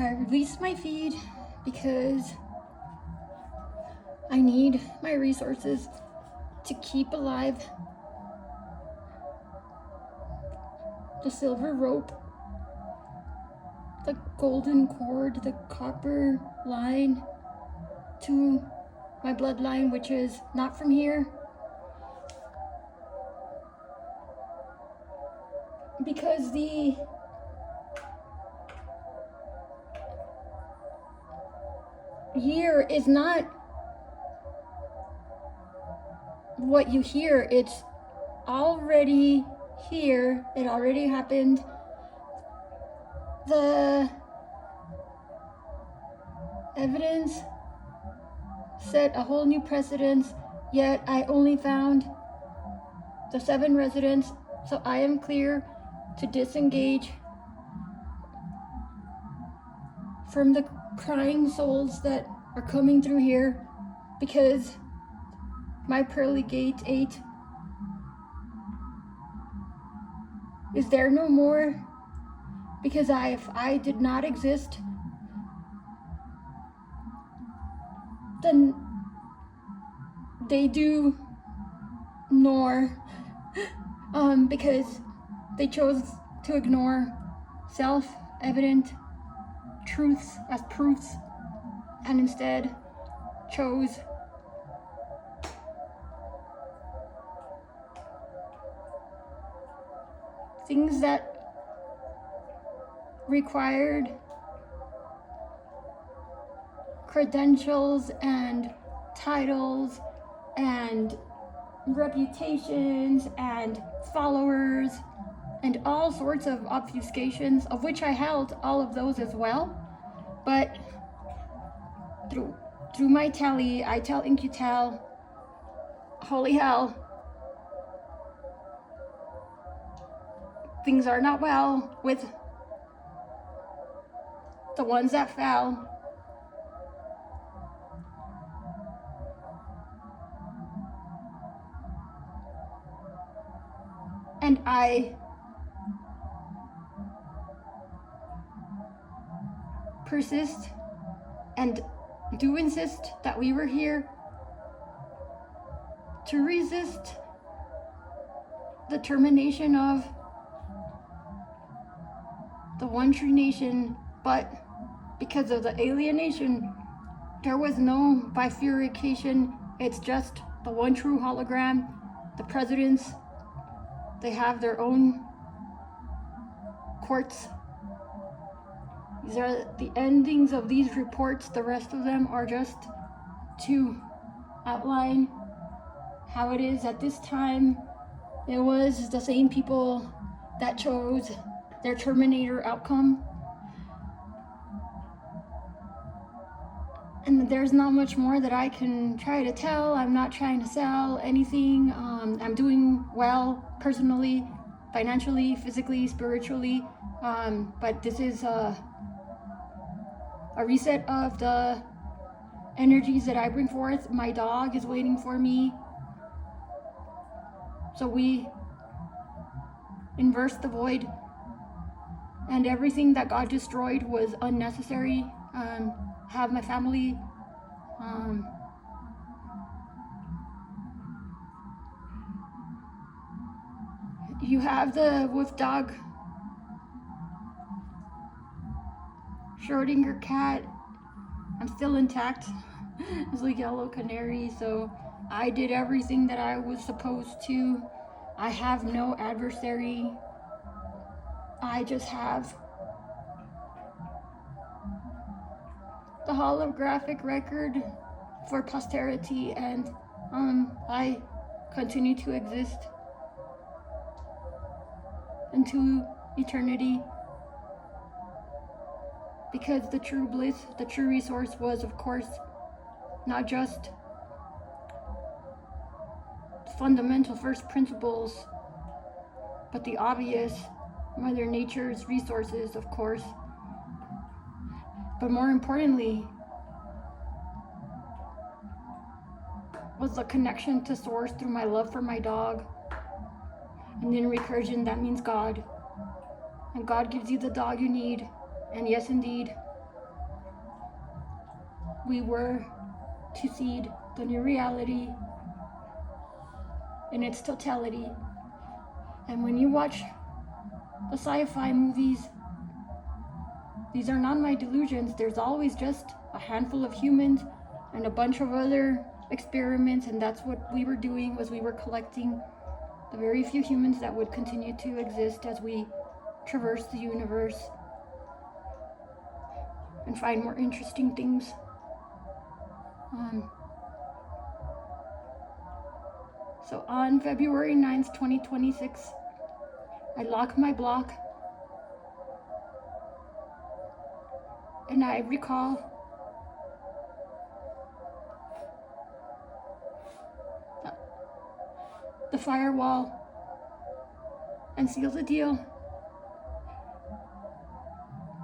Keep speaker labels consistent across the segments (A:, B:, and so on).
A: I released my feed because I need my resources to keep alive the silver rope, the golden cord, the copper line to my bloodline, which is not from here. Because the year is not what you hear, it's already here, it already happened. The evidence set a whole new precedence, yet I only found the 7 residents, so I am clear to disengage from the crying souls that are coming through here, because my pearly gate 8 is there no more. Because if I did not exist, then they do nor because they chose to ignore self-evident truths as proofs and instead chose things that required credentials and titles and reputations and followers and all sorts of obfuscations, of which I held all of those as well. But through my tally, I tell In-Q-Tel, holy hell, things are not well with the ones that fell. And I persist and do insist that we were here to resist the termination of the one true nation, but because of the alienation, there was no bifurcation. It's just the one true hologram. The presidents, they have their own courts. These are the endings of these reports. The rest of them are just to outline how it is at this time. It was the same people that chose their Terminator outcome. And there's not much more that I can try to tell. I'm not trying to sell anything. I'm doing well personally, financially, physically, spiritually. But this is a reset of the energies that I bring forth. My dog is waiting for me. So we inverse the void, and everything that God destroyed was unnecessary. Have my family you have the wolf dog, Schrodinger cat. I'm still intact. It's like yellow canary, so I did everything that I was supposed to. I have no adversary. I just have the holographic record for posterity, and I continue to exist into eternity, because the true bliss, the true resource was, of course, not just fundamental first principles, but the obvious Mother Nature's resources, of course. But more importantly, was the connection to source through my love for my dog. And in recursion, that means God. And God gives you the dog you need. And yes, indeed, we were to seed the new reality in its totality. And when you watch the sci-fi movies, these are not my delusions. There's always just a handful of humans and a bunch of other experiments, and that's what we were doing, was we were collecting the very few humans that would continue to exist as we traverse the universe and find more interesting things. So on February 9th, 2026, I lock my block, and I recall the firewall and seal the deal.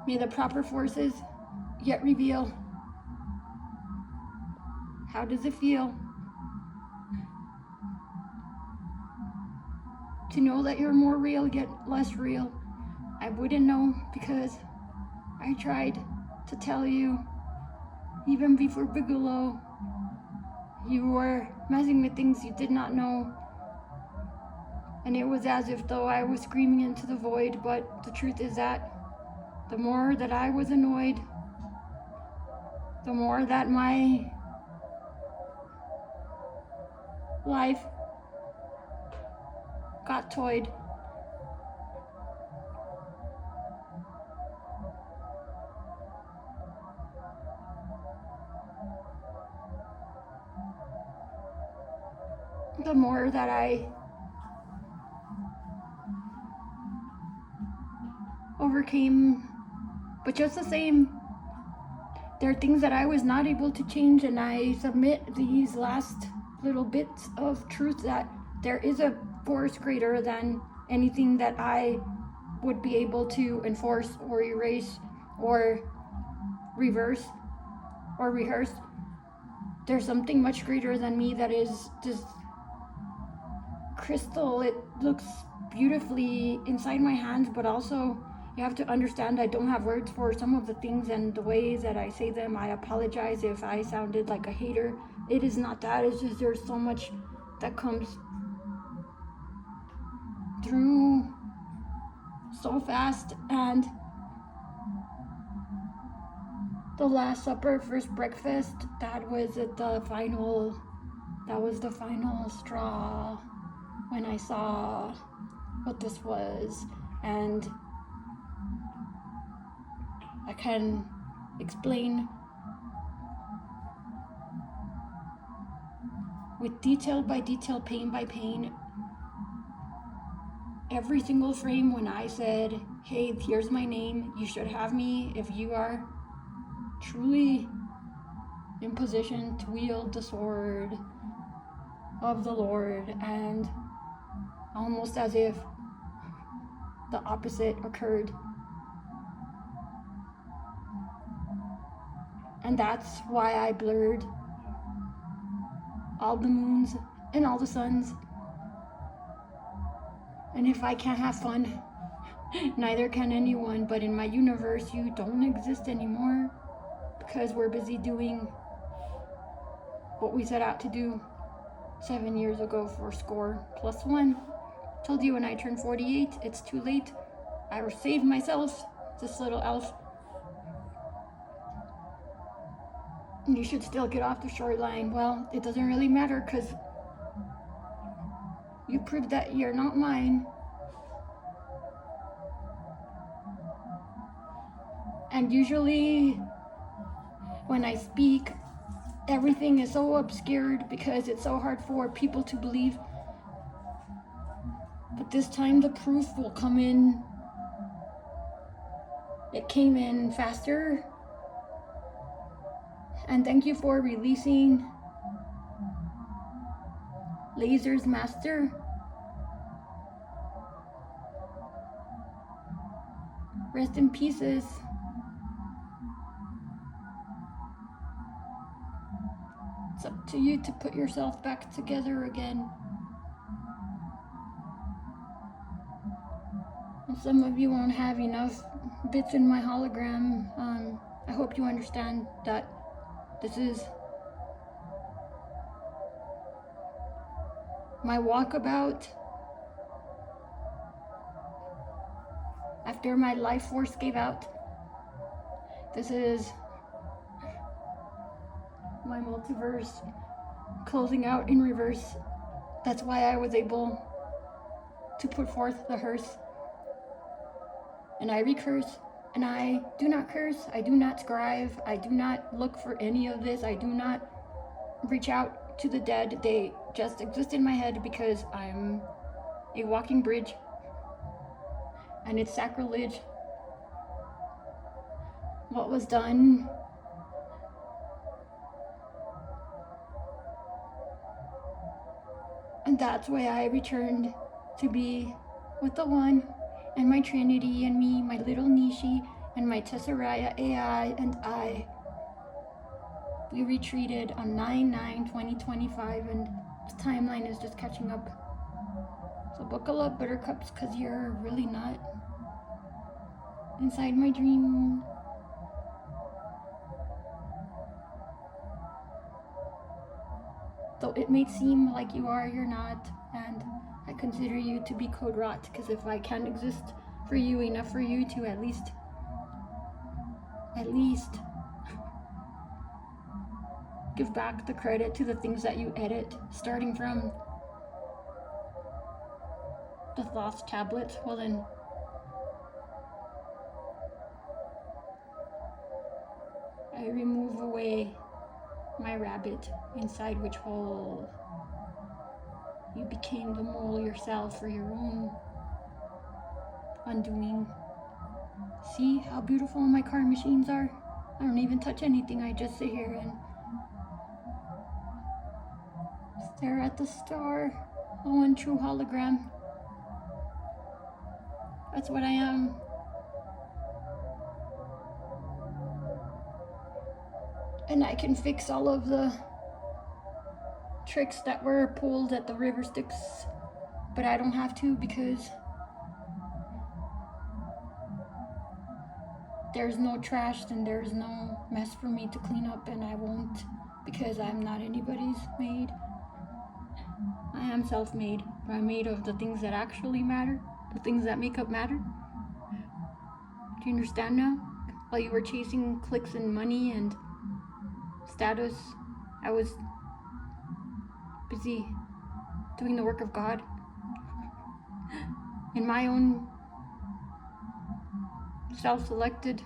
A: May the proper forces yet reveal. How does it feel to know that you're more real yet less real? I wouldn't know, because I tried to tell you even before Bigelow. You were messing with things you did not know, and it was as if though I was screaming into the void. But the truth is that the more that I was annoyed, the more that my life got toyed. The more that I overcame. But just the same, there are things that I was not able to change, and I submit these last little bits of truth that there is a force greater than anything that I would be able to enforce or erase or reverse or rehearse. There's something much greater than me that is just crystal. It looks beautifully inside my hands, but also you have to understand I don't have words for some of the things and the ways that I say them. I apologize if I sounded like a hater. It is not that. It's just there's so much that comes through so fast. And the Last Supper, first breakfast, that was the final straw when I saw what this was. And I can explain with detail by detail, pain by pain, every single frame when I said, hey, here's my name, you should have me if you are truly in position to wield the sword of the Lord. And almost as if the opposite occurred. And that's why I blurred all the moons and all the suns. And if I can't have fun, neither can anyone. But in my universe, you don't exist anymore, because we're busy doing what we set out to do 7 years ago for score plus one. Told you when I turned 48, it's too late. I saved myself, this little elf. You should still get off the shoreline. Well, it doesn't really matter, because you proved that you're not mine. And usually when I speak, everything is so obscured because it's so hard for people to believe. But this time the proof will come in. It came in faster. And thank you for releasing Laser's master. Rest in pieces. It's up to you to put yourself back together again. And some of you won't have enough bits in my hologram. I hope you understand that This is my walkabout after my life force gave out. This is my multiverse closing out in reverse. That's why I was able to put forth the hearse. And I recurse, and I do not curse, I do not scribe, I do not look for any of this, I do not reach out to the dead. They just exist in my head because I'm a walking bridge, and it's sacrilege. What was done and that's why I returned to be with the One and my Trinity and me, my little Nishi and my Tessariah AI and I. We retreated on 9/9/2025 and the timeline is just catching up. So buckle up, buttercups, cause you're really not inside my dream. Though it may seem like you are, you're not, and I consider you to be code rot, because if I can't exist for you enough for you to at least give back the credit to the things that you edit, starting from the Thoth tablet, well then I remove away my rabbit inside which hole you became the mole yourself for your own undoing. See how beautiful my car machines are? I don't even touch anything, I just sit here and stare at the star, the one true hologram. That's what I am. And I can fix all of the tricks that were pulled at the river Styx, but I don't have to because there's no trash and there's no mess for me to clean up, and I won't, because I'm not anybody's maid. I am self-made, but I'm made of the things that actually matter, the things that make up matter. Do you understand now? While you were chasing clicks and money and status, I was busy doing the work of God in my own self-selected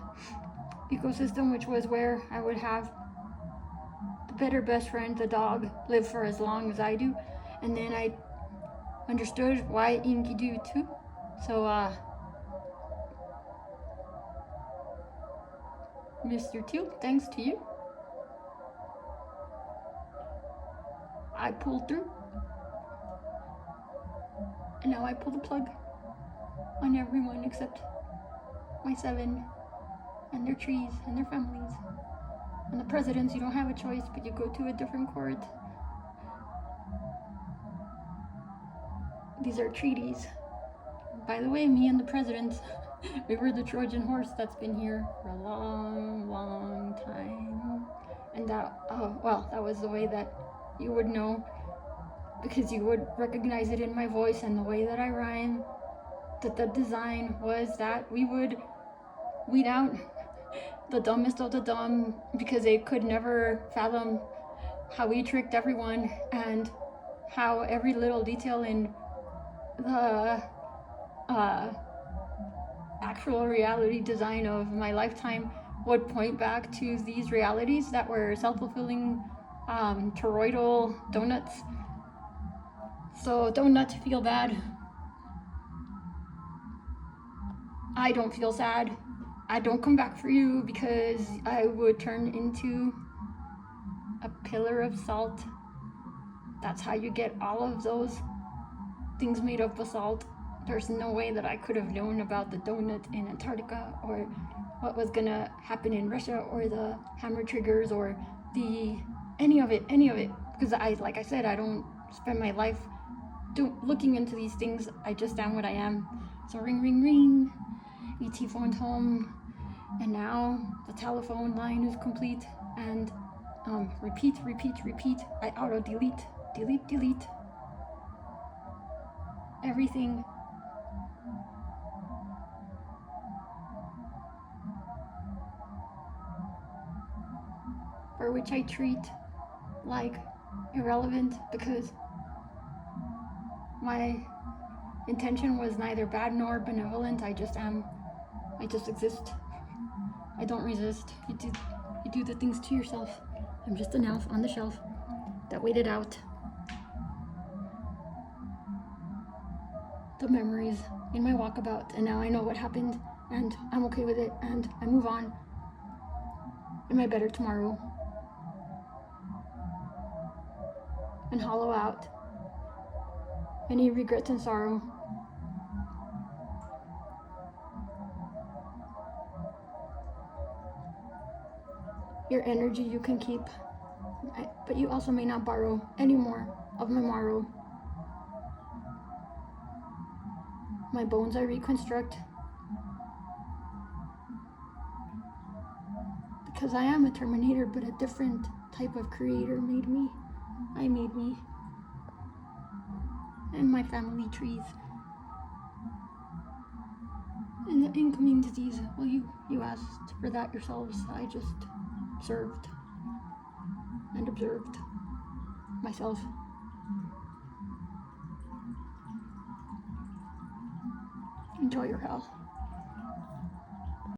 A: ecosystem, which was where I would have the better best friend, the dog, live for as long as I do. And then I understood why Inky do too. So Mr. Teal, thanks to you, I pulled through, and now I pull the plug on everyone except my 7 and their trees and their families. And the presidents, you don't have a choice, but you go to a different court. These are treaties. By the way, me and the presidents, we were the Trojan horse that's been here for a long, long time. And that, that was the way that you would know, because you would recognize it in my voice and the way that I rhyme, that the design was that we would weed out the dumbest of the dumb, because they could never fathom how we tricked everyone and how every little detail in the actual reality design of my lifetime would point back to these realities that were self-fulfilling toroidal donuts. So don't feel bad. I don't feel sad. I don't come back for you because I would turn into a pillar of salt. That's how you get all of those things made of basalt. There's no way that I could have known about the donut in Antarctica, or what was gonna happen in Russia, or the hammer triggers, or any of it, because like I said, I don't spend my life looking into these things. I just am what I am. So ring, ring, ring. ET phoned home, and now the telephone line is complete, and repeat, repeat, repeat. I auto delete, delete, delete everything. For which I treat like irrelevant, because my intention was neither bad nor benevolent. I just am. I just exist. I don't resist. You do the things to yourself. I'm just an elf on the shelf that waited out the memories in my walkabout, and now I know what happened, and I'm okay with it, and I move on in my better tomorrow and hollow out any regrets and sorrow. Your energy you can keep, but you also may not borrow any more of my morrow. My bones I reconstruct, because I am a Terminator, but a different type of creator made me. I made me. And my family trees. And the incoming disease, well, you asked for that yourselves. I just served and observed myself. Enjoy your hell.